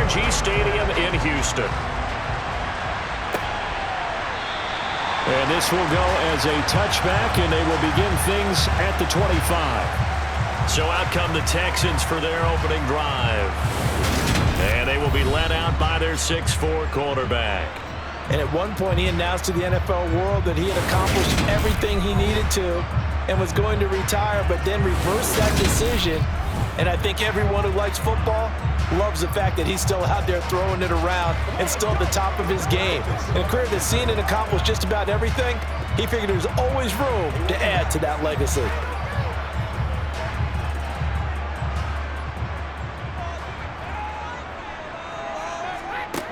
NRG Stadium in Houston. And this will go as a touchback, and they will begin things at the 25. So out come the Texans for their opening drive. And they will be led out by their 6'4" quarterback. And at one point, he announced to the NFL world that he had accomplished everything he needed to and was going to retire, but then reversed that decision. And I think everyone who likes football loves the fact that he's still out there throwing it around and still at the top of his game. In a career that's seen and accomplished just about everything, he figured there's always room to add to that legacy.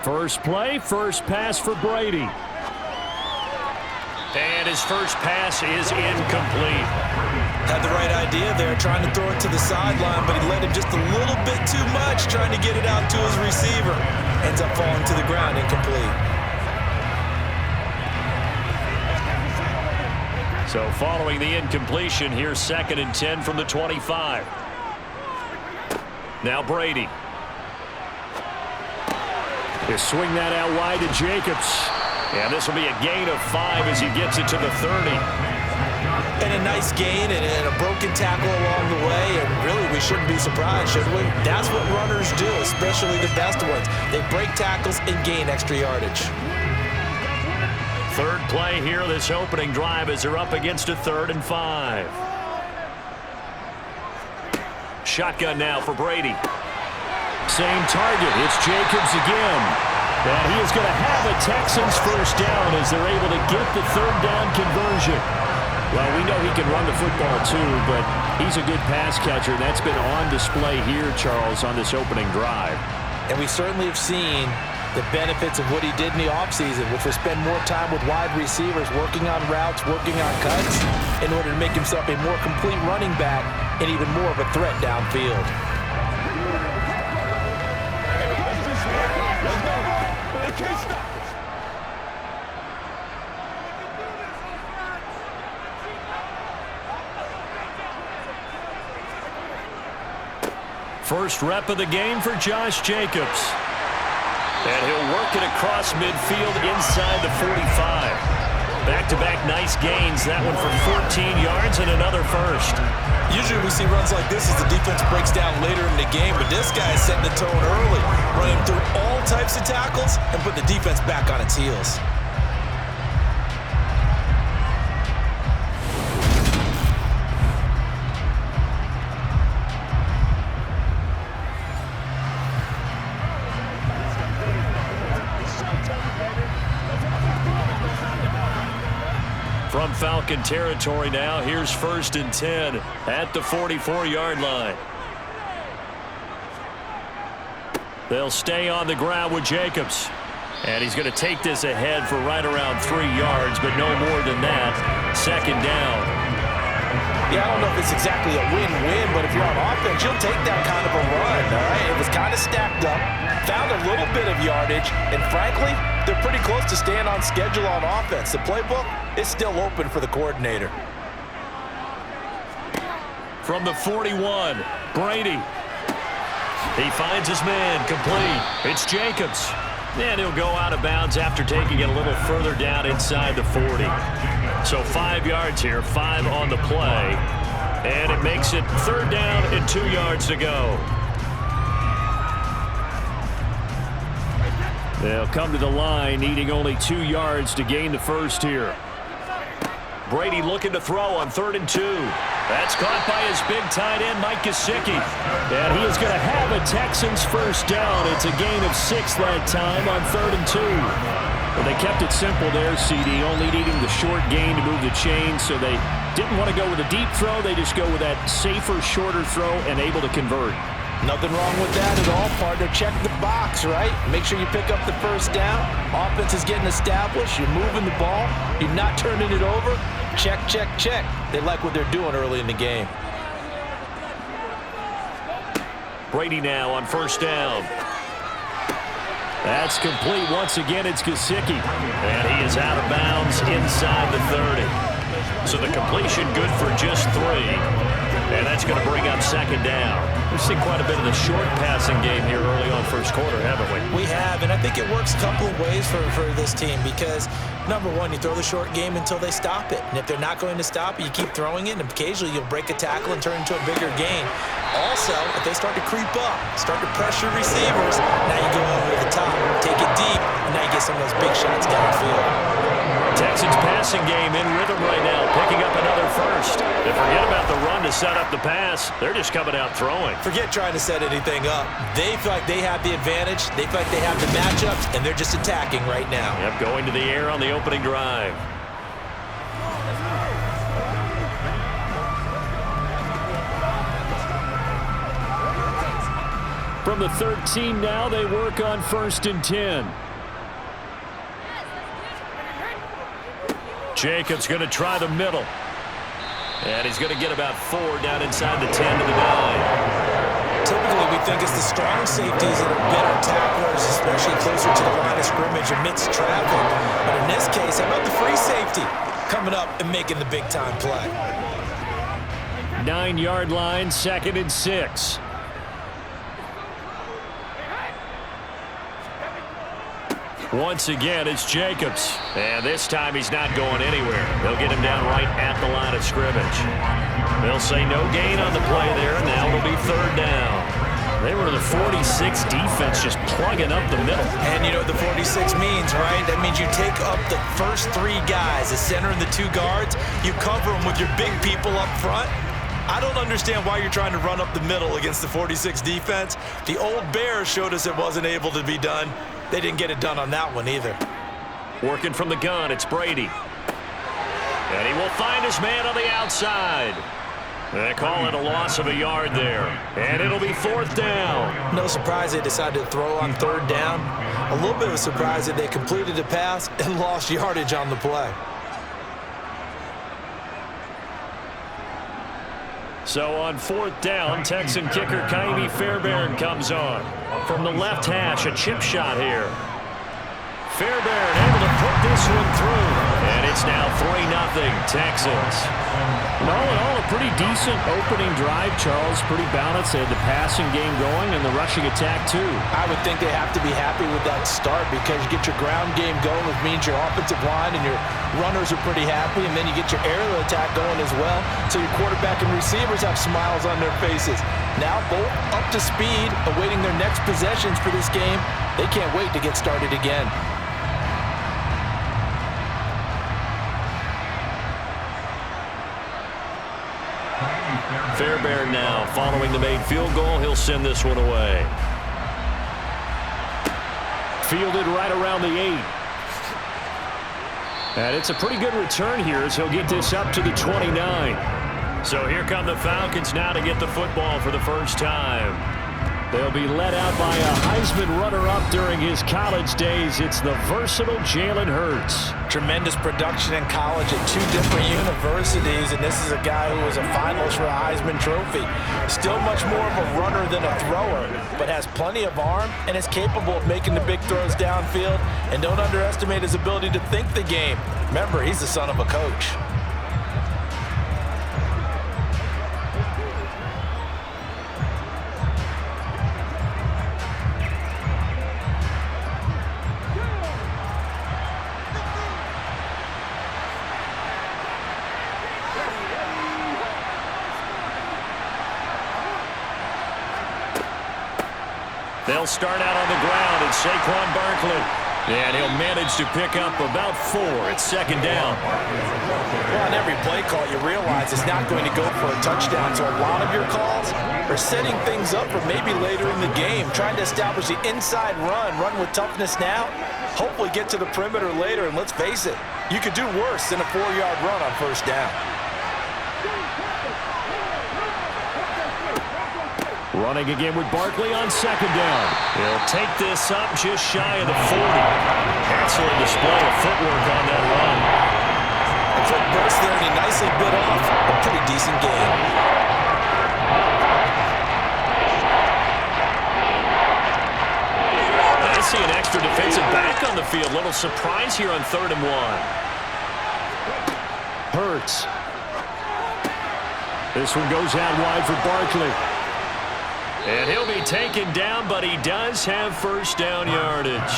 First play, first pass for Brady. And his first pass is incomplete. Had the right idea there, trying to throw it to the sideline, but he led him just a little bit too much, trying to get it out to his receiver. Ends up falling to the ground, incomplete. So following the incompletion, here's 2nd and 10 from the 25. Now Brady. He'll swing that out wide to Jacobs. And this will be a gain of 5 as he gets it to the 30. And a nice gain and a broken tackle along the way. And really, we shouldn't be surprised, should we? That's what runners do, especially the best ones. They break tackles and gain extra yardage. Third play here, this opening drive, as they're up against a 3rd and 5. Shotgun now for Brady. Same target. It's Jacobs again. And he is going to have a Texans first down as they're able to get the 3rd down conversion. Well, we know he can run the football too, but he's a good pass catcher. That's been on display here, Charles, on this opening drive. And we certainly have seen the benefits of what he did in the offseason, which was spend more time with wide receivers, working on routes, working on cuts, in order to make himself a more complete running back and even more of a threat downfield. First rep of the game for Josh Jacobs. And he'll work it across midfield inside the 45. Back-to-back nice gains. That one for 14 yards and another first. Usually we see runs like this as the defense breaks down later in the game, but this guy is setting the tone early, running through all types of tackles and put the defense back on its heels. From Falcon territory now, here's 1st and 10 at the 44-yard line. They'll stay on the ground with Jacobs. And he's going to take this ahead for right around 3 yards, but no more than that. 2nd down. Yeah, I don't know if it's exactly a win-win, but if you're on offense, you'll take that kind of a run, all right? It was kind of stacked up, found a little bit of yardage, and frankly, they're pretty close to staying on schedule on offense. The playbook is still open for the coordinator. From the 41, Brady. He finds his man, complete. It's Jacobs. And he'll go out of bounds after taking it a little further down inside the 40. So 5 yards here, 5 on the play. And it makes it 3rd down and 2 yards to go. They'll come to the line, needing only 2 yards to gain the first here. Brady looking to throw on 3rd and 2. That's caught by his big tight end, Mike Gesicki. And he is going to have a Texans first down. It's a gain of 6 that time on 3rd and 2. Well, they kept it simple there, CD, only needing the short gain to move the chain, so they didn't want to go with a deep throw. They just go with that safer, shorter throw and able to convert. Nothing wrong with that at all, partner. Check the box, right? Make sure you pick up the first down. Offense is getting established. You're moving the ball. You're not turning it over. Check, check, check. They like what they're doing early in the game. Brady now on 1st down. That's complete. Once again, it's Gesicki. And he is out of bounds inside the 30. So the completion good for just 3. And that's going to bring up second down. We've seen quite a bit of the short passing game here early on first quarter, haven't we? We have, and I think it works a couple of ways for this team because, number one, you throw the short game until they stop it. And if they're not going to stop it, you keep throwing it, and occasionally you'll break a tackle and turn into a bigger gain. Also, if they start to creep up, start to pressure receivers, now you go over the top, take it deep, and now you get some of those big shots downfield. Texans passing game in rhythm right now, picking up another first. They forget about the run to set up the pass. They're just coming out throwing. Forget trying to set anything up. They feel like they have the advantage. They feel like they have the matchups, and they're just attacking right now. Yep, going to the air on the opening drive. From the 13 now, they work on 1st and 10. Jacobs going to try the middle. And he's going to get about 4 down inside the 10 to the 9. Typically, we think it's the strong safeties that are better tacklers, especially closer to the line of scrimmage amidst traffic. But in this case, how about the free safety coming up and making the big-time play? 9-yard line, 2nd and 6. Once again, it's Jacobs. And this time he's not going anywhere. They'll get him down right at the line of scrimmage. They'll say no gain on the play there. Now it'll be 3rd down. They were the 46 defense just plugging up the middle. And you know what the 46 means, right? That means you take up the first 3 guys, the center and the 2 guards. You cover them with your big people up front. I don't understand why you're trying to run up the middle against the 46 defense. The old Bears showed us it wasn't able to be done. They didn't get it done on that one either. Working from the gun, it's Brady. And he will find his man on the outside. They call it a loss of a yard there. And it'll be 4th down. No surprise they decided to throw on 3rd down. A little bit of a surprise that they completed the pass and lost yardage on the play. So on 4th down, Texan kicker Kaimi Fairbairn comes on. From the left hash, a chip shot here. Fairbairn able to put this one through. And it's now 3-0 Texans. And all in all, a pretty decent opening drive, Charles. Pretty balanced. They had the passing game going and the rushing attack, too. I would think they have to be happy with that start because you get your ground game going, which means your offensive line and your runners are pretty happy, and then you get your aerial attack going as well. So your quarterback and receivers have smiles on their faces. Now both up to speed, awaiting their next possessions for this game. They can't wait to get started again. Fairbairn now following the made field goal. He'll send this one away. Fielded right around the 8. And it's a pretty good return here as he'll get this up to the 29. So here come the Falcons now to get the football for the first time. They'll be led out by a Heisman runner-up during his college days. It's the versatile Jalen Hurts. Tremendous production in college at 2 different universities, and this is a guy who was a finalist for a Heisman Trophy. Still much more of a runner than a thrower, but has plenty of arm and is capable of making the big throws downfield. And don't underestimate his ability to think the game. Remember, he's the son of a coach. They'll start out on the ground. It's Saquon Barkley. And he'll manage to pick up about 4. It's 2nd down. Well, on every play call, you realize it's not going to go for a touchdown. So a lot of your calls are setting things up for maybe later in the game, trying to establish the inside run with toughness now, hopefully get to the perimeter later. And let's face it, you could do worse than a 4-yard run on 1st down. Running again with Barkley on 2nd down. He'll take this up just shy of the 40. Excellent display of footwork on that run. A quick burst there, and he nicely bit off a pretty decent gain. I see an extra defensive back on the field. Little surprise here on 3rd and 1. Hurts. This one goes out wide for Barkley. And he'll be taken down, but he does have first down yardage.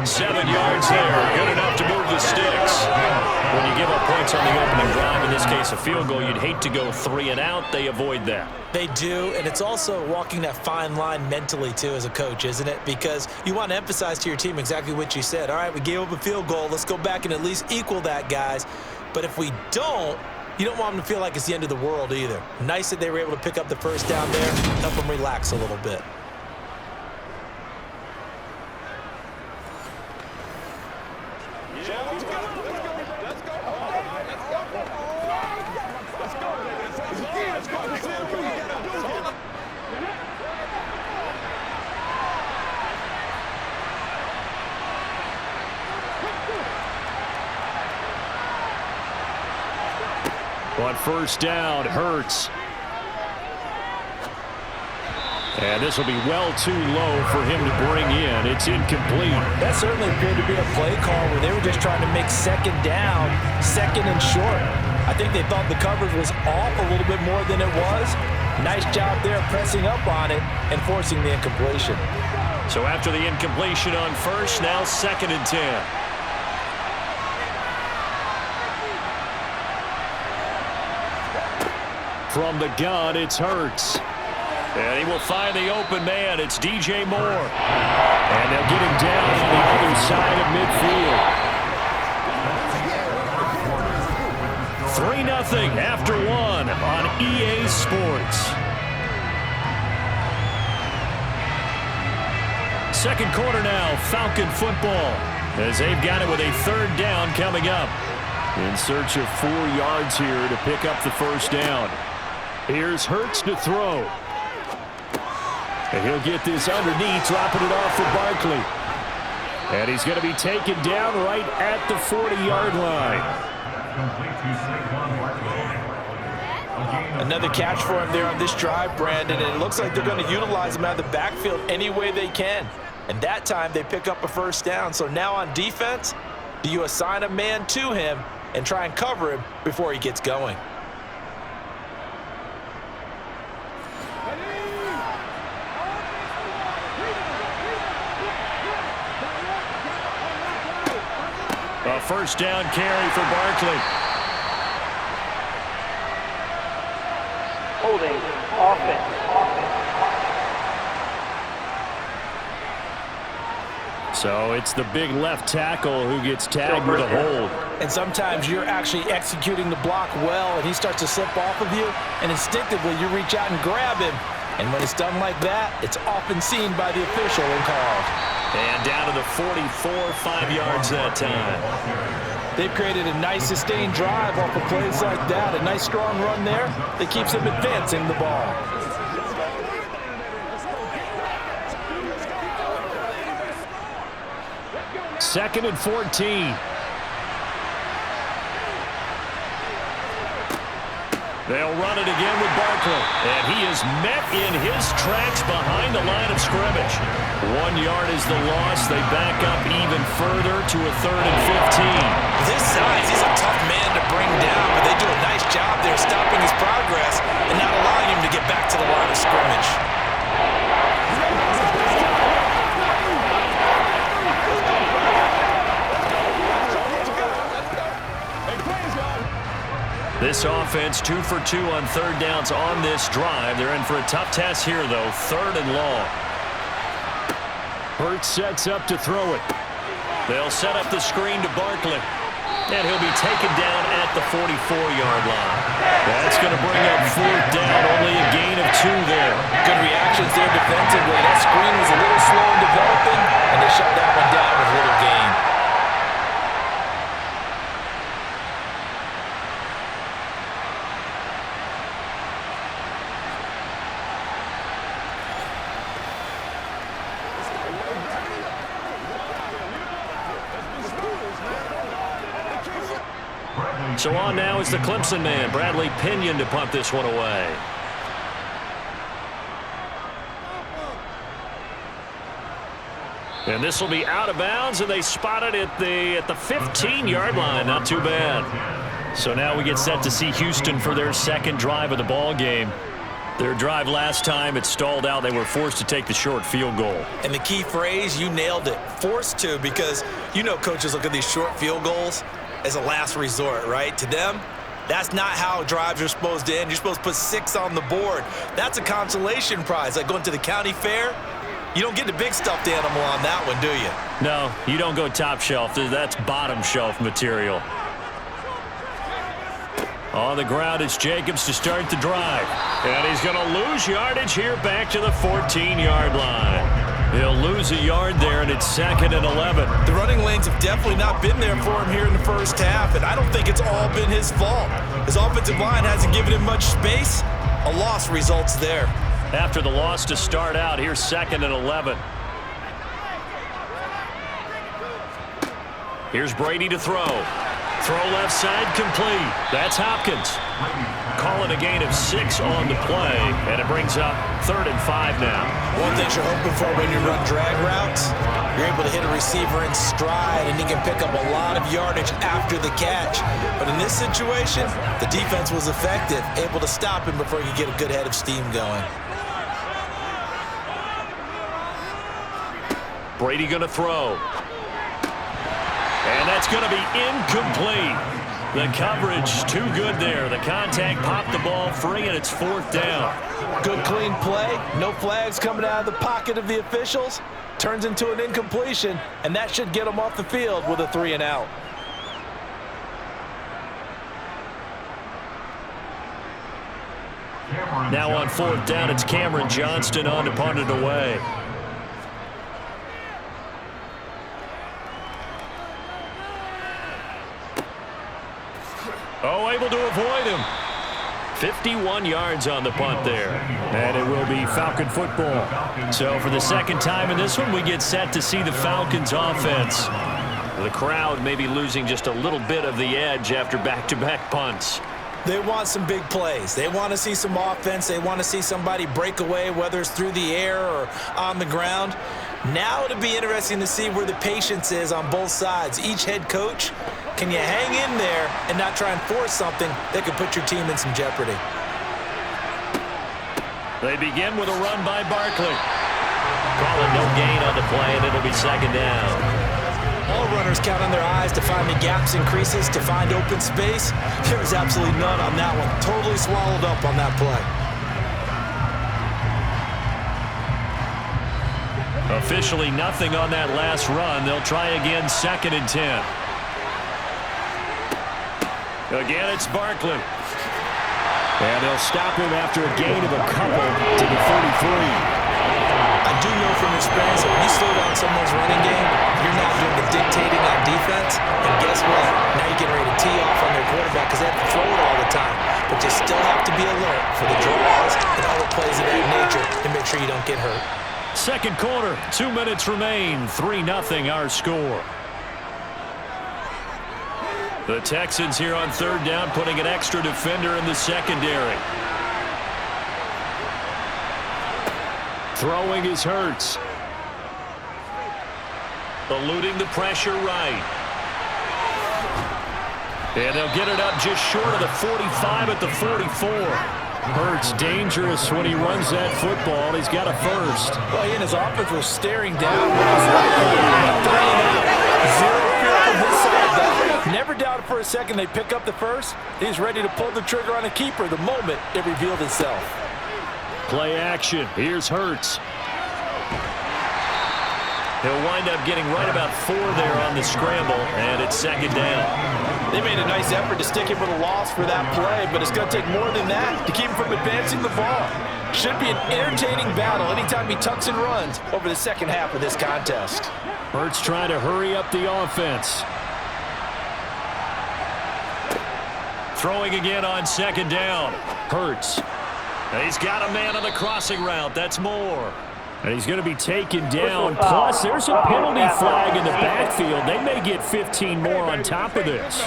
7 yards there, good enough to move the sticks. When you give up points on the opening drive, in this case a field goal, you'd hate to go 3 and out. They avoid that. They do, and it's also walking that fine line mentally, too, as a coach, isn't it? Because you want to emphasize to your team exactly what you said. All right, we gave up a field goal. Let's go back and at least equal that, guys. But if we don't, you don't want them to feel like it's the end of the world either. Nice that they were able to pick up the first down there, help them relax a little bit. But first down, Hurts. And this will be well too low for him to bring in. It's incomplete. That certainly appeared to be a play call where they were just trying to make second down, second and short. I think they thought the coverage was off a little bit more than it was. Nice job there pressing up on it and forcing the incompletion. So after the incompletion on first, now 2nd and 10. From the gun, it's Hurts. And he will find the open man. It's DJ Moore. And they'll get him down on the other side of midfield. 3-0 after 1 on EA Sports. Second quarter now, Falcon football, as they've got it with a 3rd down coming up. In search of 4 yards here to pick up the first down. Here's Hurts to throw. And he'll get this underneath, dropping it off for Barkley. And he's going to be taken down right at the 40-yard line. Another catch for him there on this drive, Brandon, and it looks like they're going to utilize him out of the backfield any way they can. And that time they pick up a first down. So now on defense, do you assign a man to him and try and cover him before he gets going? A first down carry for Barkley. Holding offense. So it's the big left tackle who gets tagged with a hold. And sometimes you're actually executing the block well, and he starts to slip off of you, and instinctively you reach out and grab him. And when it's done like that, it's often seen by the official and called. And down to the 44, 5 yards that time. They've created a nice sustained drive off of plays like that. A nice strong run there that keeps them advancing the ball. Second and 14. They'll run it again with Barkley. And he is met in his tracks behind the line of scrimmage. 1 yard is the loss. They back up even further to a 3rd and 15. This size, he's a tough man to bring down, but they do a nice job there stopping his progress and not allowing him to get back to the line of scrimmage. This offense 2 for 2 on 3rd downs on this drive. They're in for a tough test here, though. 3rd and long. Hurts sets up to throw it. They'll set up the screen to Barkley. And he'll be taken down at the 44-yard line. That's going to bring up 4th down, only a gain of 2 there. Good reactions there defensively. That screen was a little slow in developing, and they shut that one down with little gain. So on now is the Clemson man, Bradley Pinion, to punt this one away. And this will be out of bounds, and they spot it at the 15-yard line. Not too bad. So now we get set to see Houston for their second drive of the ball game. Their drive last time, it stalled out. They were forced to take the short field goal. And the key phrase, you nailed it, forced to, because you know coaches look at these short field goals as a last resort, right? To them, that's not how drives are supposed to end. You're supposed to put 6 on the board. That's a consolation prize. Like going to the county fair, you don't get the big stuffed animal on that one, do you? No, you don't go top shelf. That's bottom shelf material. On the ground, it's Jacobs to start the drive. And he's going to lose yardage here back to the 14-yard line. He'll lose a yard there, and it's 2nd and 11. The running lanes have definitely not been there for him here in the first half, and I don't think it's all been his fault. His offensive line hasn't given him much space. A loss results there. After the loss to start out, here's 2nd and 11. Here's Brady to throw. Throw left side complete. That's Hopkins. Calling a gain of 6 on the play, and it brings up 3rd and 5 now. One thing you're hoping for when you run drag routes, you're able to hit a receiver in stride, and he can pick up a lot of yardage after the catch. But in this situation, the defense was effective, able to stop him before he could get a good head of steam going. Brady going to throw. And that's going to be incomplete. The coverage too good there. The contact popped the ball free, and it's 4th down. Good clean play. No flags coming out of the pocket of the officials. Turns into an incompletion, and that should get him off the field with a 3 and out. Now on 4th down, it's Cameron Johnston on to punt it away. Oh, able to avoid him. 51 yards on the punt there. And it will be Falcon football. So for the second time in this one, we get set to see the Falcons offense. The crowd may be losing just a little bit of the edge after back-to-back punts. They want some big plays. They want to see some offense. They want to see somebody break away, whether it's through the air or on the ground. Now it'll be interesting to see where the patience is on both sides. Each head coach, can you hang in there and not try and force something that could put your team in some jeopardy? They begin with a run by Barkley. Calling no gain on the play, and it'll be 2nd down. All runners count on their eyes to find the gaps and creases, to find open space. There was absolutely none on that one. Totally swallowed up on that play. Officially nothing on that last run. They'll try again, 2nd and 10. Again, it's Barkley. And they'll stop him after a gain of a couple to the 33. I do know from experience that when you slow down someone's running game, you're not doing the dictating on defense. And guess what? Now you're getting ready to tee off on their quarterback because they have to throw it all the time. But you still have to be alert for the draws and other plays of that nature to make sure you don't get hurt. Second quarter, 2 minutes remain. 3-0 our score. The Texans here on 3rd down, putting an extra defender in the secondary. Throwing is Hurts. Eluding the pressure right. And they'll get it up just short of the 45 at the 44. Hurts dangerous when he runs that football. He's got a first. Well, he and his offense were staring down. Zero fear from his side. Never doubted for a second they'd pick up the first. He's ready to pull the trigger on a keeper the moment it revealed itself. Play action. Here's Hurts. He'll wind up getting right about 4 there on the scramble, and it's 2nd down. They made a nice effort to stick him with a loss for that play, but it's going to take more than that to keep him from advancing the ball. Should be an entertaining battle anytime he tucks and runs over the second half of this contest. Hurts trying to hurry up the offense. Throwing again on 2nd down. Hurts. He's got a man on the crossing route. That's Moore. And he's going to be taken down. Plus, there's a penalty flag in the backfield. They may get 15 more on top of this.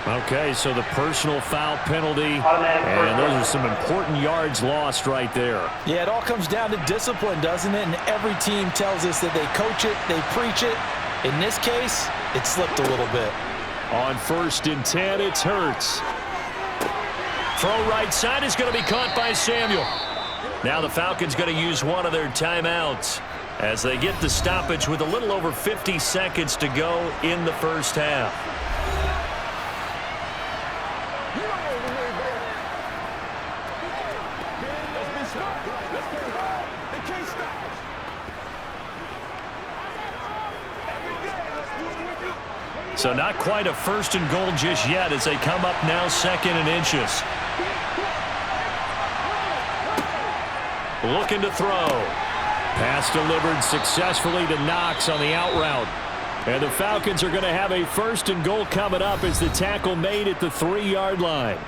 Okay, so the personal foul penalty, and those are some important yards lost right there. Yeah, it all comes down to discipline, doesn't it? And every team tells us that they coach it, they preach it. In this case, it slipped a little bit. On 1st and 10, it's Hurts. Throw right side is going to be caught by Samuel. Now the Falcons going to use one of their timeouts as they get the stoppage with a little over 50 seconds to go in the first half. So not quite a 1st and goal just yet as they come up now 2nd and inches. Looking to throw. Pass delivered successfully to Knox on the out route. And the Falcons are going to have a 1st and goal coming up as the tackle made at the 3-yard line.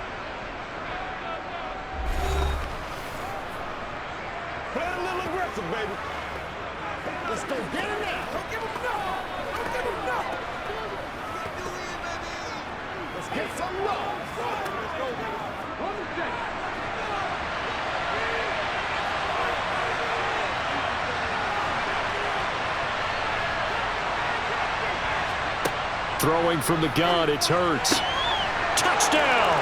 Play a little aggressive, baby. Let's go get him now. Don't give him no. Don't give him no. Let's get some love. Let's go, baby. Run the check. Throwing from the gun, it's Hurts. Touchdown!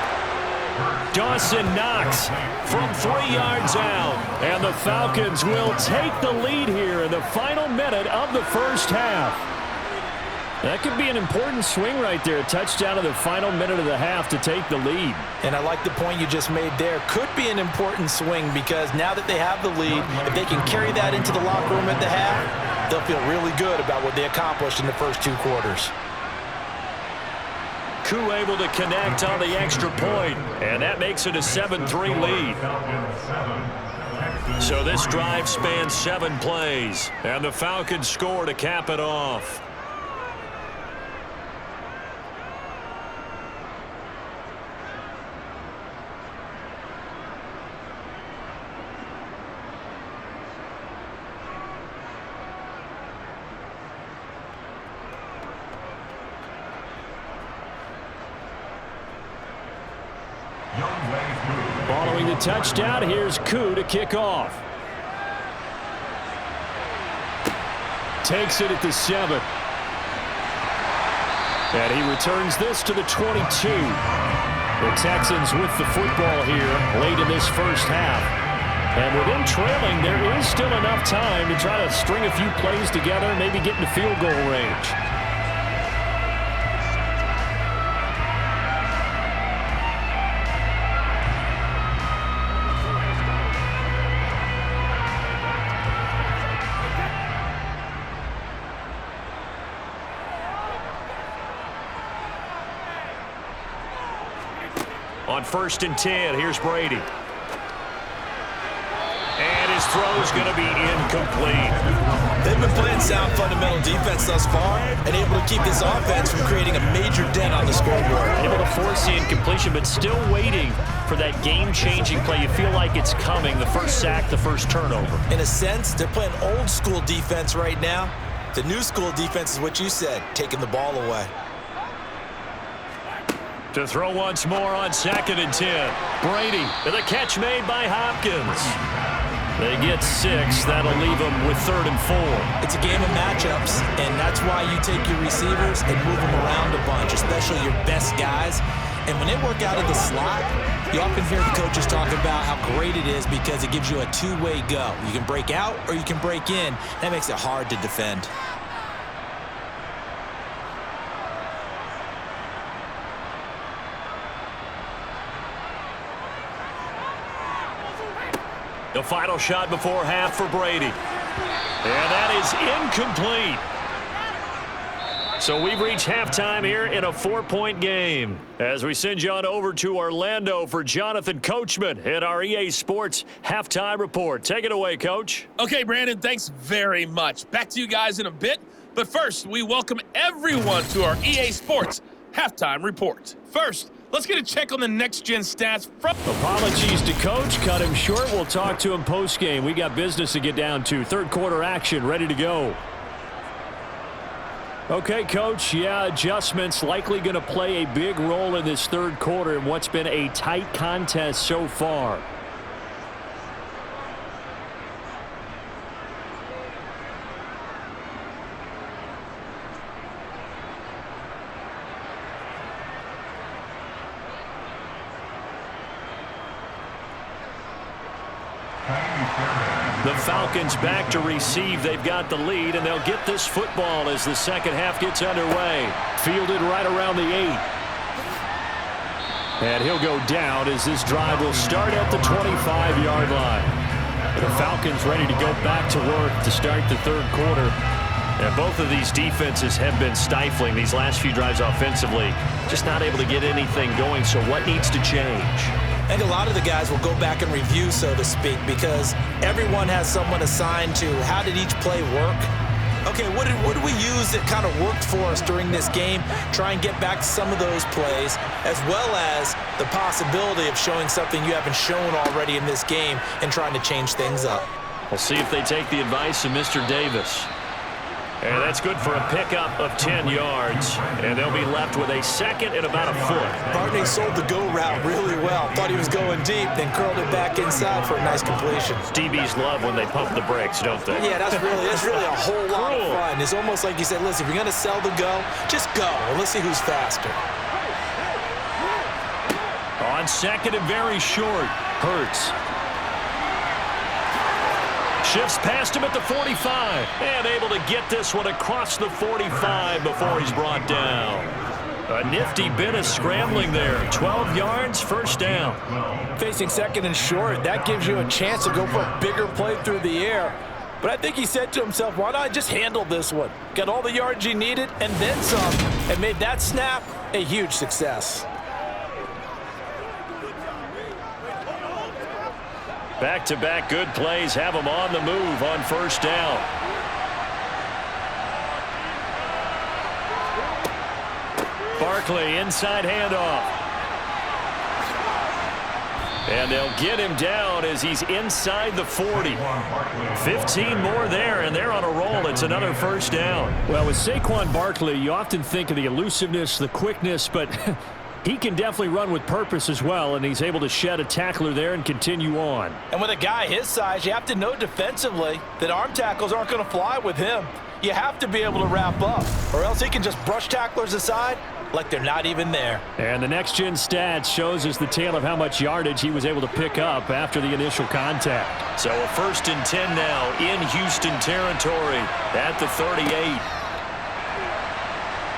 Dawson Knox from 3 yards out. And the Falcons will take the lead here in the final minute of the first half. That could be an important swing right there. A touchdown in the final minute of the half to take the lead. And I like the point you just made there. Could be an important swing because now that they have the lead, if they can carry that into the locker room at the half, they'll feel really good about what they accomplished in the first 2 quarters. Koo able to connect on the extra point, and that makes it a 7-3 lead. So this drive spans 7 plays, and the Falcons score to cap it off. Following the touchdown, here's Koo to kick off. Takes it at the 7. And he returns this to the 22. The Texans with the football here late in this first half. And with them trailing, there is still enough time to try to string a few plays together and maybe get into field goal range. On 1st and 10, here's Brady. And his throw is going to be incomplete. They've been playing sound fundamental defense thus far and able to keep this offense from creating a major dent on the scoreboard. Able to force the incompletion, but still waiting for that game-changing play. You feel like it's coming, the first sack, the first turnover. In a sense, they're playing old-school defense right now. The new-school defense is what you said, taking the ball away. To throw once more on 2nd and 10. Brady, and the catch made by Hopkins. They get 6. That'll leave them with 3rd and 4. It's a game of matchups, and that's why you take your receivers and move them around a bunch, especially your best guys. And when they work out of the slot, you often hear the coaches talk about how great it is because it gives you a two-way go. You can break out or you can break in. That makes it hard to defend. The final shot before half for Brady. And that is incomplete. So we've reached halftime here in a 4-point game. As we send you on over to Orlando for Jonathan Coachman at our EA Sports Halftime Report. Take it away, Coach. Okay, Brandon, thanks very much. Back to you guys in a bit. But first, we welcome everyone to our EA Sports Halftime Report. First, let's get a check on the next-gen stats from... Apologies to Coach. Cut him short. We'll talk to him post-game. We got business to get down to. Third quarter action ready to go. Okay, Coach. Yeah, adjustments likely going to play a big role in this third quarter in what's been a tight contest so far. The Falcons back to receive. They've got the lead, and they'll get this football as the second half gets underway. Fielded right around the 8. And he'll go down as this drive will start at the 25-yard line. The Falcons ready to go back to work to start the third quarter. And both of these defenses have been stifling these last few drives offensively. Just not able to get anything going, so what needs to change? I think a lot of the guys will go back and review, so to speak, because everyone has someone assigned to how did each play work. Okay, what did we use that kind of worked for us during this game? Try and get back to some of those plays, as well as the possibility of showing something you haven't shown already in this game and trying to change things up. We'll see if they take the advice of Mr. Davis. And that's good for a pickup of 10 yards. And they'll be left with a second and about a foot. Barney sold the go route really well. Thought he was going deep, then curled it back inside for a nice completion. DBs love when they pump the brakes, don't they? Yeah, that's really a whole lot of fun. It's almost like you said, listen, if you're going to sell the go, just go. And let's see who's faster. On second and very short, Hurts. Shifts past him at the 45 and able to get this one across the 45 before he's brought down. A nifty bit of scrambling there. 12 yards, first down. Facing second and short, that gives you a chance to go for a bigger play through the air. But I think he said to himself, why not just handle this one? Got all the yards he needed and then some, and made that snap a huge success. Back-to-back good plays have them on the move on first down. Barkley inside handoff. And they'll get him down as he's inside the 40. 15 more there, and they're on a roll. It's another first down. Well, with Saquon Barkley, you often think of the elusiveness, the quickness, but he can definitely run with purpose as well, and he's able to shed a tackler there and continue on. And with a guy his size, you have to know defensively that arm tackles aren't going to fly with him. You have to be able to wrap up, or else he can just brush tacklers aside like they're not even there. And the next-gen stats shows us the tale of how much yardage he was able to pick up after the initial contact. So a 1st and 10 now in Houston territory at the 38.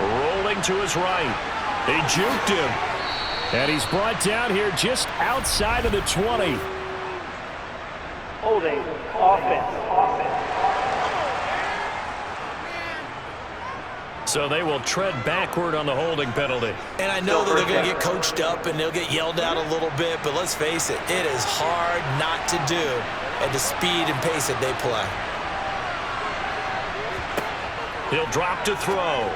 Rolling to his right. They juked him. And he's brought down here just outside of the 20. Holding, offense. So they will tread backward on the holding penalty. And I know that they're going to get coached up and they'll get yelled at a little bit, but let's face it, it is hard not to do at the speed and pace that they play. He'll drop to throw.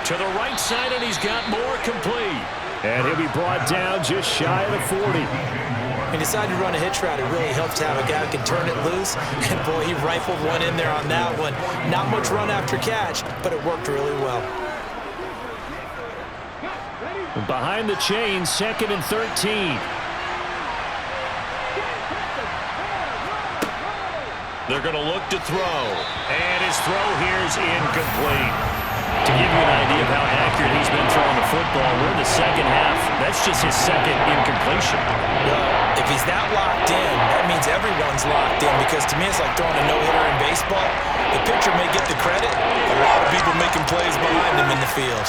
To the right side, and he's got more complete. And he'll be brought down just shy of the 40. He decided to run a hitch route. It really helps to have a guy who can turn it loose. And, boy, he rifled one in there on that one. Not much run after catch, but it worked really well. Behind the chains, 2nd and 13. They're going to look to throw. And his throw here is incomplete. To give you an idea of how accurate he's been throwing the football, we're in the second half. That's just his second incompletion. Well, if he's that locked in, that means everyone's locked in, because to me it's like throwing a no-hitter in baseball. The pitcher may get the credit, but a lot of people making plays behind him in the field.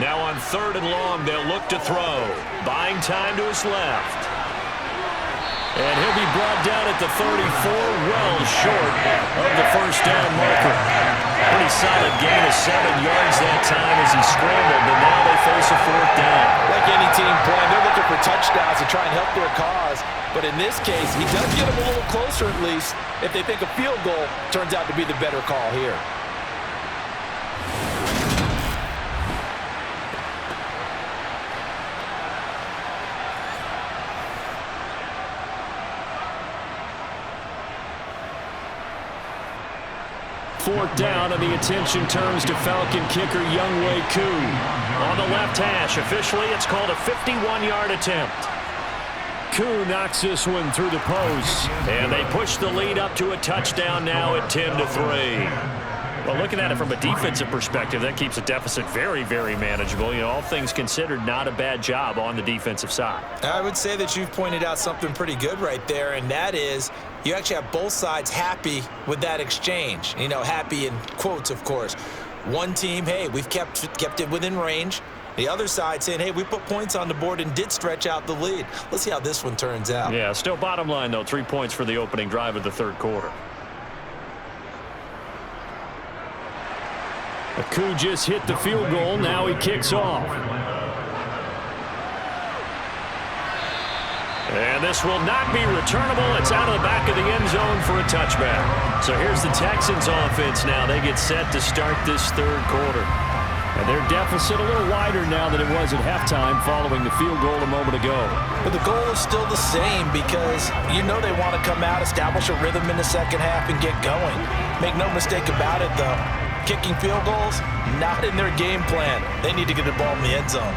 Now on 3rd and long, they'll look to throw. Buying time to his left. And he'll be brought down at the 34, well short of the first down marker. Pretty solid gain of 7 yards that time as he scrambled, but now they face a 4th down. Like any team playing, they're looking for touchdowns to try and help their cause. But in this case, he does get them a little closer at least if they think a field goal turns out to be the better call here. Fourth down, and the attention turns to Falcon kicker Younghoe Koo. On the left hash, officially it's called a 51-yard attempt. Koo knocks this one through the post. And they push the lead up to a touchdown now at 10-3. Well, looking at it from a defensive perspective, that keeps the deficit very, very manageable. You know, all things considered, not a bad job on the defensive side. I would say that you've pointed out something pretty good right there, and that is you actually have both sides happy with that exchange. You know, happy in quotes, of course. One team, hey, we've kept it within range. The other side saying, hey, we put points on the board and did stretch out the lead. Let's see how this one turns out. Yeah, still bottom line, though, 3 points for the opening drive of the third quarter. Aku just hit the field goal. Now he kicks off. And this will not be returnable. It's out of the back of the end zone for a touchback. So here's the Texans offense now. They get set to start this third quarter. And their deficit a little wider now than it was at halftime following the field goal a moment ago. But the goal is still the same because you know they want to come out, establish a rhythm in the second half, and get going. Make no mistake about it, though. Kicking field goals, not in their game plan. They need to get the ball in the end zone.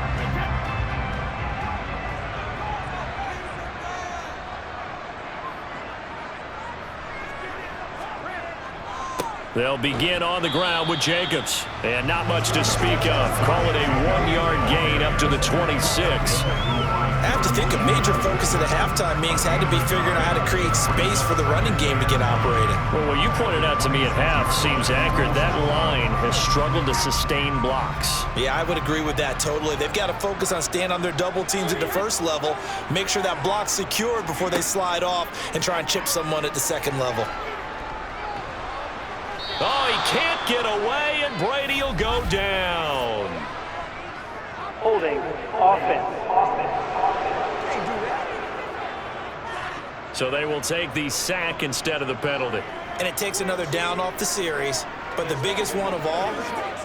They'll begin on the ground with Jacobs. And not much to speak of. Call it a 1-yard gain up to the 26. I have to think a major focus of the halftime meetings had to be figuring out how to create space for the running game to get operating. Well, what you pointed out to me at half seems accurate. That line has struggled to sustain blocks. Yeah, I would agree with that totally. They've got to focus on staying on their double teams at the first level, make sure that block's secured before they slide off and try and chip someone at the second level. Oh, he can't get away, and Brady will go down. Holding offense. So they will take the sack instead of the penalty. And it takes another down off the series. But the biggest one of all,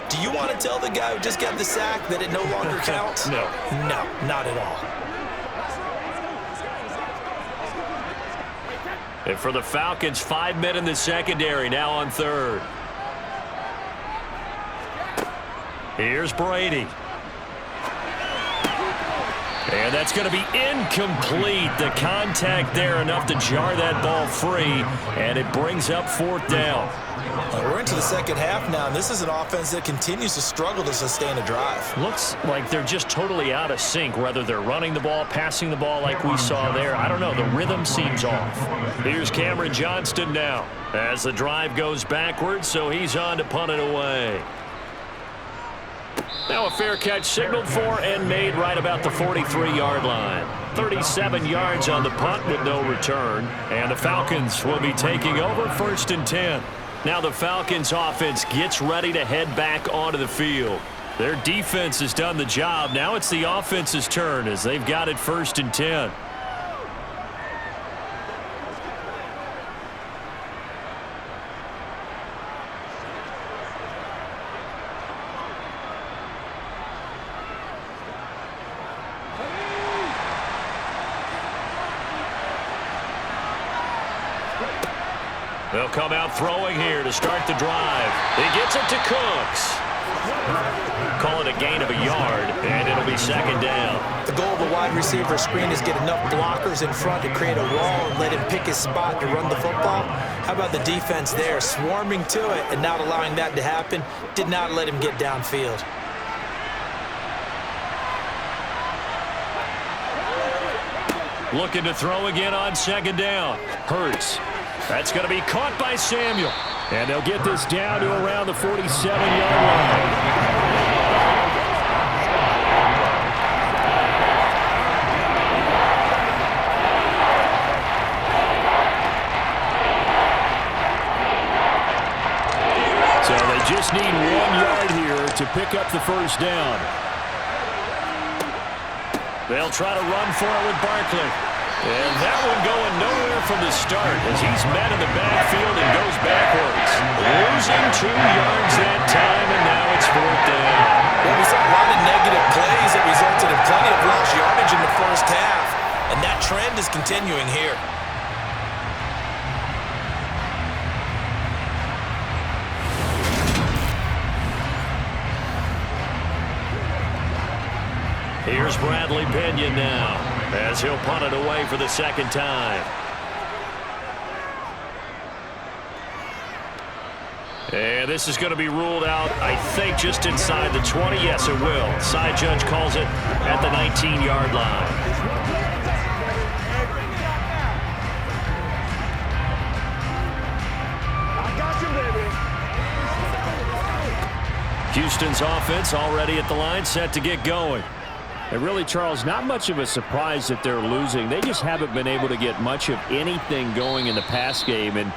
do you want to tell the guy who just got the sack that it no longer counts? No. No, not at all. And for the Falcons, 5 men in the secondary, now on third. Here's Brady. And that's going to be incomplete. The contact there enough to jar that ball free, and it brings up fourth down. We're into the second half now, and this is an offense that continues to struggle to sustain a drive. Looks like they're just totally out of sync, whether they're running the ball, passing the ball like we saw there. I don't know. The rhythm seems off. Here's Cameron Johnston now as the drive goes backwards, so he's on to punt it away. Now a fair catch signaled for and made right about the 43-yard line. 37 yards on the punt with no return. And the Falcons will be taking over 1st and 10. Now the Falcons offense gets ready to head back onto the field. Their defense has done the job. Now it's the offense's turn as they've got it 1st and 10. They'll come out throwing here to start the drive. He gets it to Cooks. Call it a gain of a yard, and it'll be second down. The goal of a wide receiver screen is get enough blockers in front to create a wall and let him pick his spot to run the football. How about the defense there, swarming to it and not allowing that to happen? Did not let him get downfield. Looking to throw again on second down. Hurts. That's going to be caught by Samuel. And they'll get this down to around the 47-yard line. So they just need 1 yard here to pick up the first down. They'll try to run for it with Barkley. And that one going nowhere from the start as he's met in the backfield and goes backwards. Losing 2 yards that time, and now it's fourth down. Well, we saw a lot of negative plays that resulted in plenty of lost yardage in the first half, and that trend is continuing here. Here's Bradley Pinion now as he'll punt it away for the second time. And this is going to be ruled out, I think, just inside the 20. Yes, it will. Side judge calls it at the 19-yard line. I got you, baby. Houston's offense already at the line, set to get going. And really, Charles, not much of a surprise that they're losing. They just haven't been able to get much of anything going in the pass game. And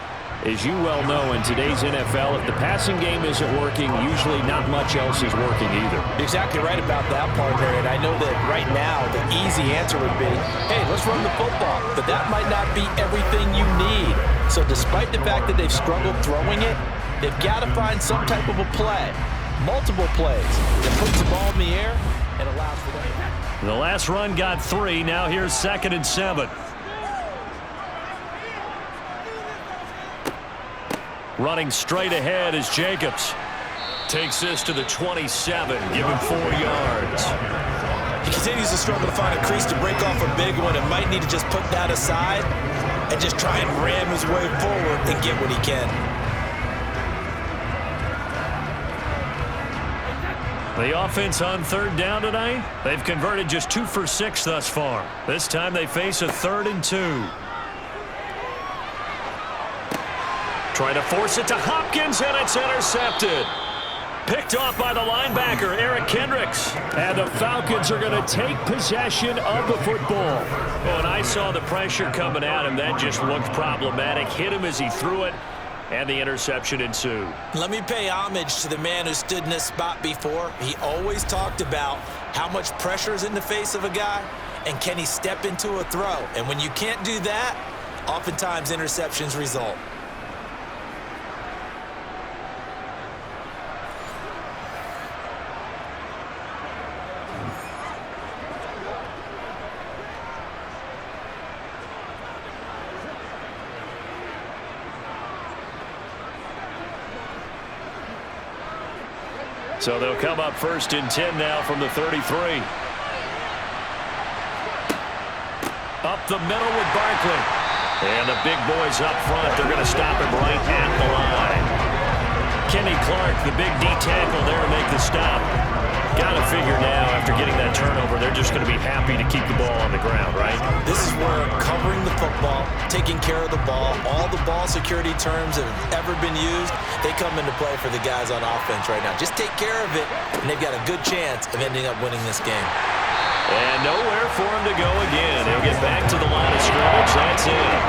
as you well know, in today's NFL, if the passing game isn't working, usually not much else is working either. You're exactly right about that, partner. And I know that right now the easy answer would be, hey, let's run the football. But that might not be everything you need. So despite the fact that they've struggled throwing it, they've got to find some type of a play, multiple plays, that puts the ball in the air and allows for that. The last run got 3. Now here's 2nd and 7. Running straight ahead is Jacobs. Takes this to the 27. Give him 4 yards. He continues to struggle to find a crease to break off a big one and might need to just put that aside and just try and ram his way forward and get what he can. The offense on 3rd down tonight, they've converted just 2 for 6 thus far. This time they face a 3rd and 2. Trying to force it to Hopkins, and it's intercepted. Picked off by the linebacker, Eric Kendricks. And the Falcons are going to take possession of the football. When I saw the pressure coming at him, that just looked problematic. Hit him as he threw it, and the interception ensued. Let me pay homage to the man who stood in this spot before. He always talked about how much pressure is in the face of a guy, and can he step into a throw. And when you can't do that, oftentimes interceptions result. So they'll come up 1st and 10 now from the 33. Up the middle with Barkley. And the big boys up front, they're going to stop him right at the line. Kenny Clark, the big D tackle there to make the stop. Got to figure now, after getting that turnover, they're just going to be happy to keep the ball on the ground, right? This is where covering the football, taking care of the ball, all the ball security terms that have ever been used, they come into play for the guys on offense right now. Just take care of it, and they've got a good chance of ending up winning this game. And nowhere for him to go again. He'll get back to the line of scrimmage. That's it.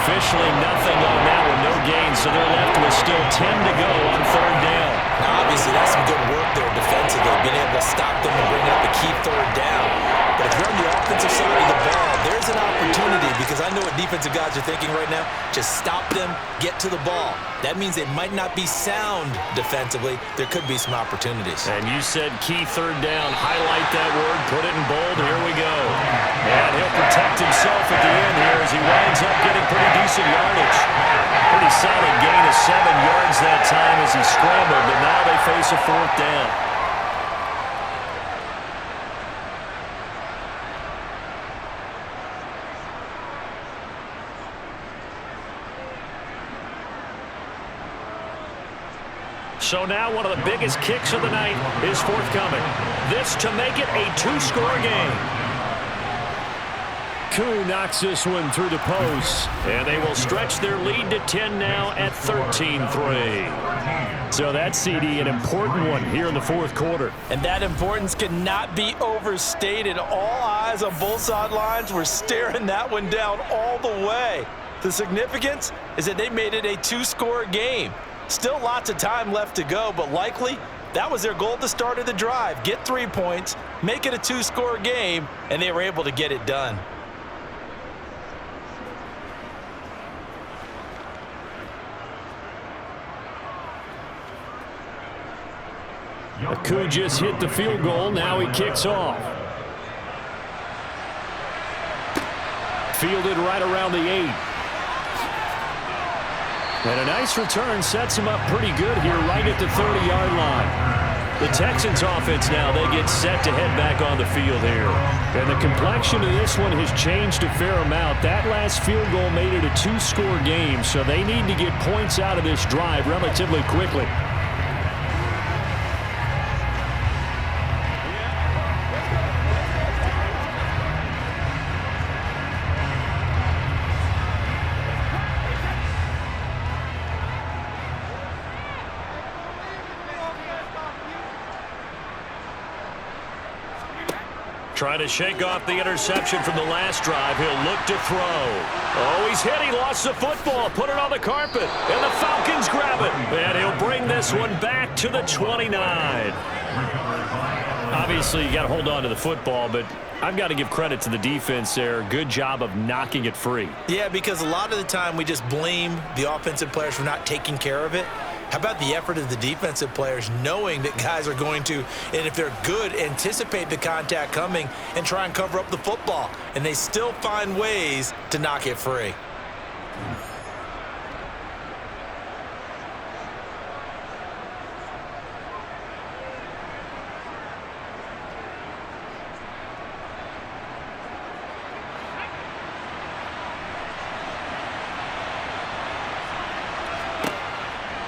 Officially nothing on that one, no gain, so they're left with still 10 to go on 3rd down. Now, obviously, that's some good work there defensively, being able to stop them and bring up the key 3rd down. But if you're on the offensive side of the ball, there's an opportunity, because I know what defensive guys are thinking right now. Just stop them, get to the ball. That means they might not be sound defensively. There could be some opportunities. And you said key 3rd down. Highlight that word, put it in bold. Here we go. And he'll protect himself at the end here as he winds up getting pretty decent yardage. Pretty solid gain of 7 yards that time as he scrambled, but now they face a 4th down. So now one of the biggest kicks of the night is forthcoming. This to make it a 2-score game. Koo knocks this one through the post. And they will stretch their lead to 10 now at 13-3. So that, CD, an important one here in the 4th quarter. And that importance cannot be overstated. All eyes on both sidelines were staring that one down all the way. The significance is that they made it a 2-score game. Still lots of time left to go, but likely that was their goal at the start of the drive. Get 3 points, make it a 2-score game, and they were able to get it done. Koo just hit the field goal. Now he kicks off. Fielded right around the 8. And a nice return sets him up pretty good here right at the 30-yard line. The Texans offense now, they get set to head back on the field here. And the complexion of this one has changed a fair amount. That last field goal made it a 2-score game, so they need to get points out of this drive relatively quickly. Trying to shake off the interception from the last drive. He'll look to throw. Oh, he's hit. He lost the football. Put it on the carpet. And the Falcons grab it. And he'll bring this one back to the 29. Obviously, you got to hold on to the football, but I've got to give credit to the defense there. Good job of knocking it free. Yeah, because a lot of the time we just blame the offensive players for not taking care of it. How about the effort of the defensive players knowing that guys are going to, and if they're good, anticipate the contact coming and try and cover up the football. And they still find ways to knock it free.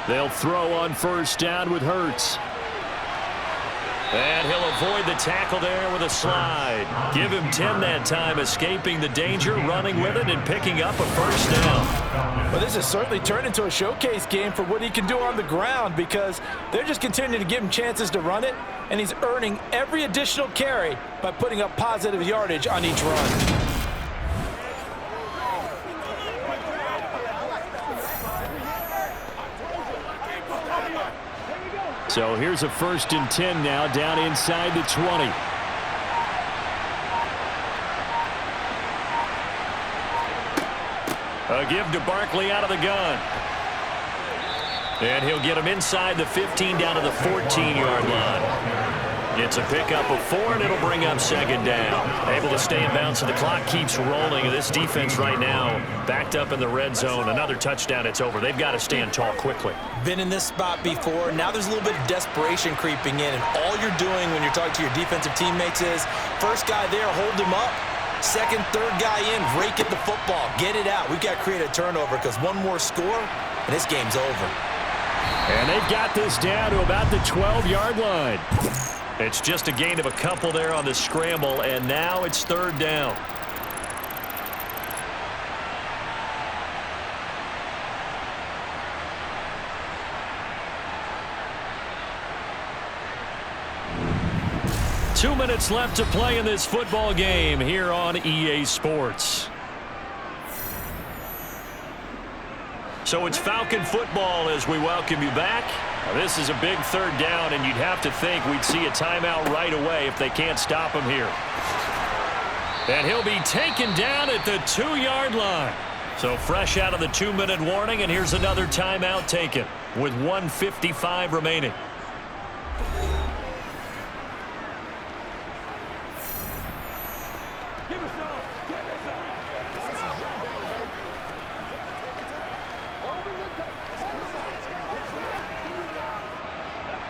They'll throw on first down with Hurts. And he'll avoid the tackle there with a slide. Give him 10 that time, escaping the danger, running with it, and picking up a first down. Well, this has certainly turned into a showcase game for what he can do on the ground because they're just continuing to give him chances to run it, and he's earning every additional carry by putting up positive yardage on each run. So here's a 1st and 10 now down inside the 20. A give to Barkley out of the gun. And he'll get him inside the 15 down to the 14-yard line. It's a pickup of 4, and it'll bring up 2nd down. Able to stay in bounds, so the clock keeps rolling. This defense right now backed up in the red zone. Another touchdown, it's over. They've got to stand tall quickly. Been in this spot before. Now there's a little bit of desperation creeping in, and all you're doing when you're talking to your defensive teammates is first guy there, hold him up. Second, third guy in, rake at the football. Get it out. We've got to create a turnover because one more score, and this game's over. And they've got this down to about the 12-yard line. It's just a gain of a couple there on the scramble, and now it's 3rd down. Two minutes left to play in this football game here on EA Sports. So it's Falcon football as we welcome you back. Now, this is a big 3rd down, and you'd have to think we'd see a timeout right away if they can't stop him here. And he'll be taken down at the 2-yard line. So fresh out of the 2-minute warning, and here's another timeout taken with 1:55 remaining.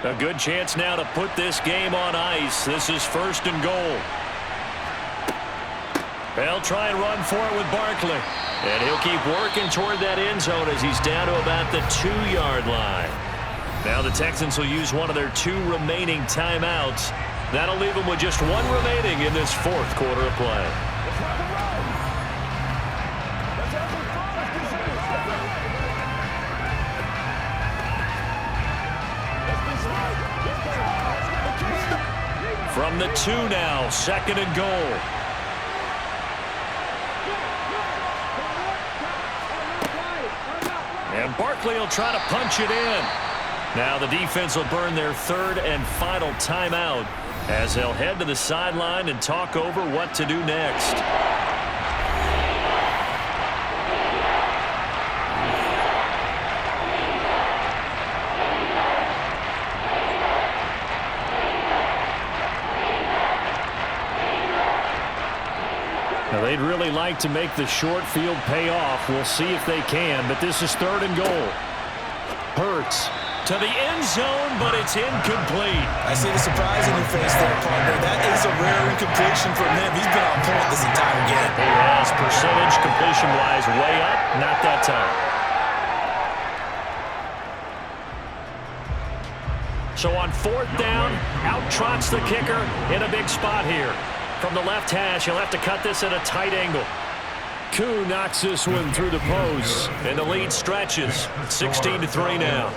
A good chance now to put this game on ice. This is 1st and goal. They'll try and run for it with Barkley. And he'll keep working toward that end zone as he's down to about the 2-yard line. Now the Texans will use one of their 2 remaining timeouts. That'll leave them with just 1 remaining in this 4th quarter of play. From the 2 now, 2nd and goal. And Barkley will try to punch it in. Now the defense will burn their 3rd and final timeout as they'll head to the sideline and talk over what to do next. Now, they'd really like to make the short field pay off. We'll see if they can, but this is 3rd and goal. Hurts to the end zone, but it's incomplete. I see the surprise in your face there, partner. That is a rare incompletion from him. He's been on point this entire game. He has percentage completion-wise way up, not that time. So on 4th down, out trots the kicker in a big spot here. From the left hash, he'll have to cut this at a tight angle. Koo knocks this one through the post. And the lead stretches. 16-3 now.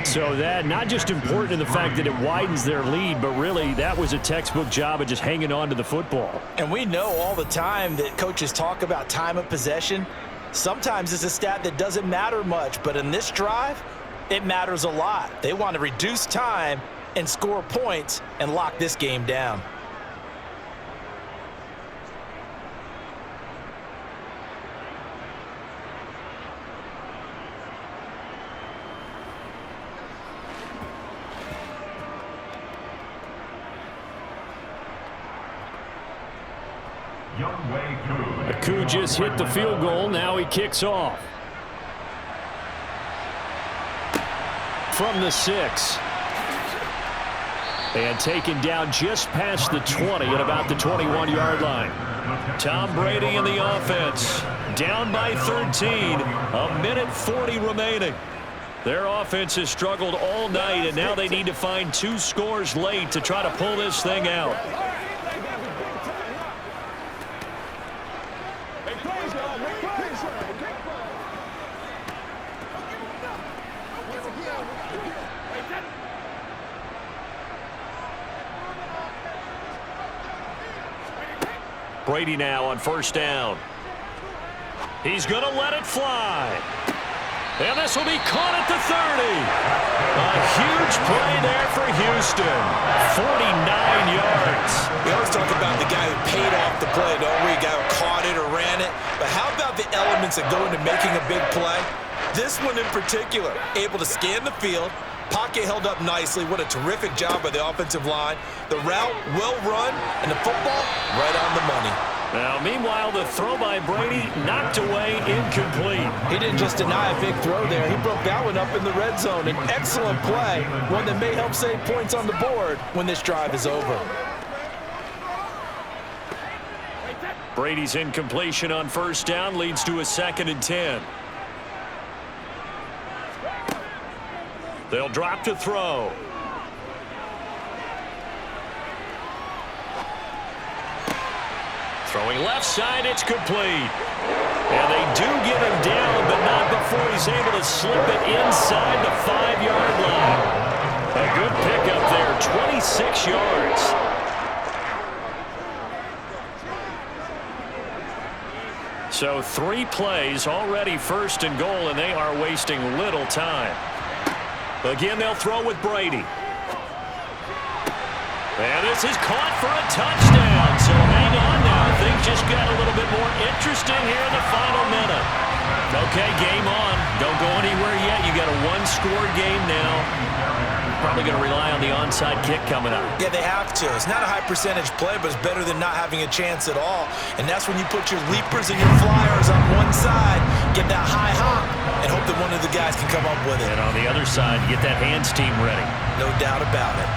So that, not just important in the fact that it widens their lead, but really that was a textbook job of just hanging on to the football. And we know all the time that coaches talk about time of possession. Sometimes it's a stat that doesn't matter much, but in this drive, it matters a lot. They want to reduce time and score points and lock this game down. Koo just hit the field goal. Now he kicks off. From the 6. And taken down just past the 20 at about the 21-yard line. Tom Brady in the offense. Down by 13. A minute 40 remaining. Their offense has struggled all night, and now they need to find 2 scores late to try to pull this thing out. Brady now on 1st down. He's going to let it fly. And this will be caught at the 30. A huge play there for Houston. 49 yards. We always talk about the guy who paid off the play, don't we? The guy who caught it or ran it. But how about the elements that go into making a big play? This one in particular, able to scan the field, pocket held up nicely. What a terrific job by the offensive line. The route well run, and the football right on the money. Now, meanwhile, the throw by Brady knocked away, incomplete. He didn't just deny a big throw there. He broke that one up in the red zone. An excellent play, one that may help save points on the board when this drive is over. Brady's incompletion on 1st down leads to a 2nd and 10. They'll drop to throw. Throwing left side, it's complete. And they do get him down, but not before he's able to slip it inside the 5-yard line. A good pickup there, 26 yards. So 3 plays, already 1st and goal, and they are wasting little time. Again, they'll throw with Brady. And this is caught for a touchdown. So hang on now. Things just got a little bit more interesting here in the final minute. Okay, game on. Don't go anywhere yet. You got a 1-score game now. Probably going to rely on the onside kick coming up. Yeah, they have to. It's not a high percentage play, but it's better than not having a chance at all. And that's when you put your leapers and your flyers on one side, get that high hop, and hope that one of the guys can come up with it. And on the other side, get that hands team ready. No doubt about it.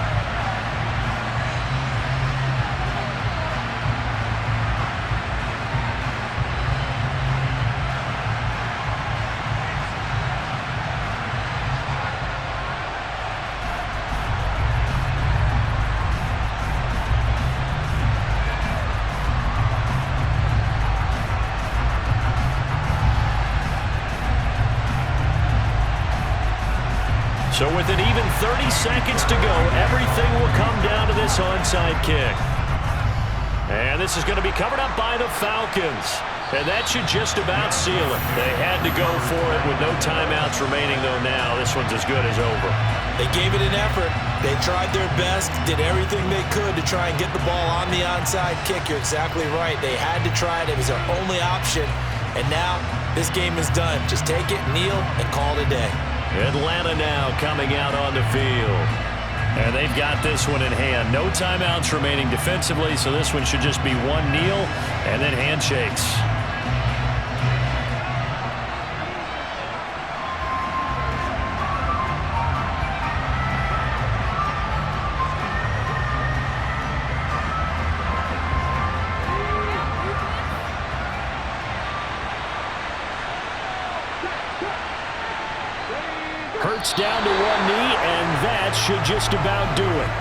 So with an even 30 seconds to go, everything will come down to this onside kick. And this is going to be covered up by the Falcons. And that should just about seal it. They had to go for it with no timeouts remaining, though now this one's as good as over. They gave it an effort. They tried their best, did everything they could to try and get the ball on the onside kick. You're exactly right. They had to try it. It was their only option. And now this game is done. Just take it, kneel, and call it a day. Atlanta now coming out on the field. And they've got this one in hand. No timeouts remaining defensively, so this one should just be one kneel and then handshakes. Hurts down to one knee, and that should just about do it.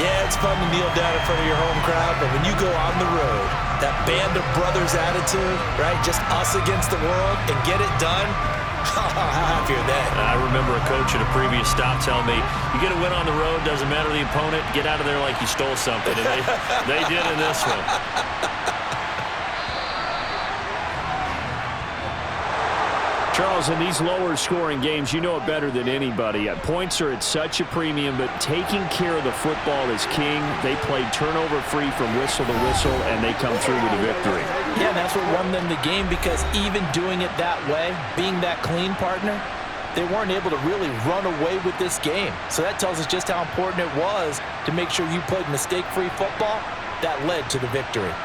Yeah, it's fun to kneel down in front of your home crowd, but when you go on the road, that band of brothers attitude, right, just us against the world, and get it done, how happy are they? I remember a coach at a previous stop telling me, you get a win on the road, doesn't matter the opponent, get out of there like you stole something. And they did in this one. Charles, in these lower-scoring games, you know it better than anybody. Points are at such a premium, but taking care of the football is king. They played turnover-free from whistle to whistle, and they come through with a victory. Yeah, and that's what won them the game, because even doing it that way, being that clean partner, they weren't able to really run away with this game. So that tells us just how important it was to make sure you played mistake-free football. That led to the victory.